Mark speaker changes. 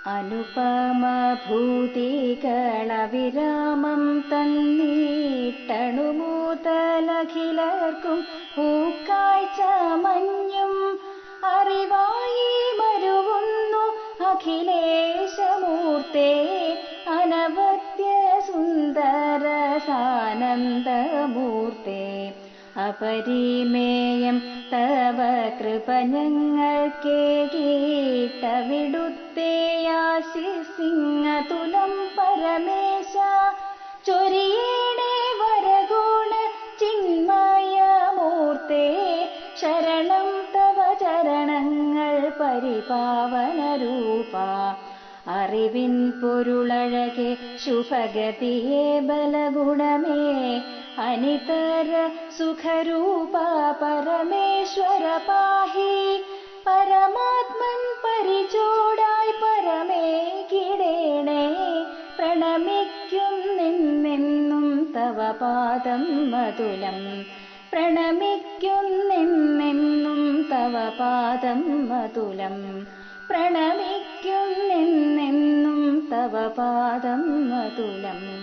Speaker 1: അനുപമഭൂതികളവിരാമം തന്നീട്ടണുമൂതലഖിലർക്കും പൂക്കാഴ്ച മഞ്ഞും അറിവായി മരുവുന്നു അഖിലേശമൂർത്തേ അനവദ്യ സുന്ദര സാനന്ദമൂർത്തേ. അപരിമേയം തവ കൃപ ഞങ്ങൾക്കേകീട്ടവിടുത്തേയാശിസിംഹതുലം പരമേശ. ചൊരിയേണേ വരഗുണ ചിന്മയമൂർത്തേ ശരണം തവ ചരണങ്ങൾ പരിപാവനരൂപ. അറിവിൻ പൊരുളഴകെ ശുഭഗതിയെ ബലഗുണമേ അനിതര സുഖരൂപ പരമേശ്വര പാഹി. പരമാത്മൻ പരിചോടായി പരമേകിടേണേ പ്രണമിക്കും നിന്നെന്നും തവ പാദം മതുലം. പ്രണമിക്കും നിന്നെന്നും തവ പാദം മതുലം. പ്രണമിക്കും നിന്നെന്നും തവ പാദം മതുലം.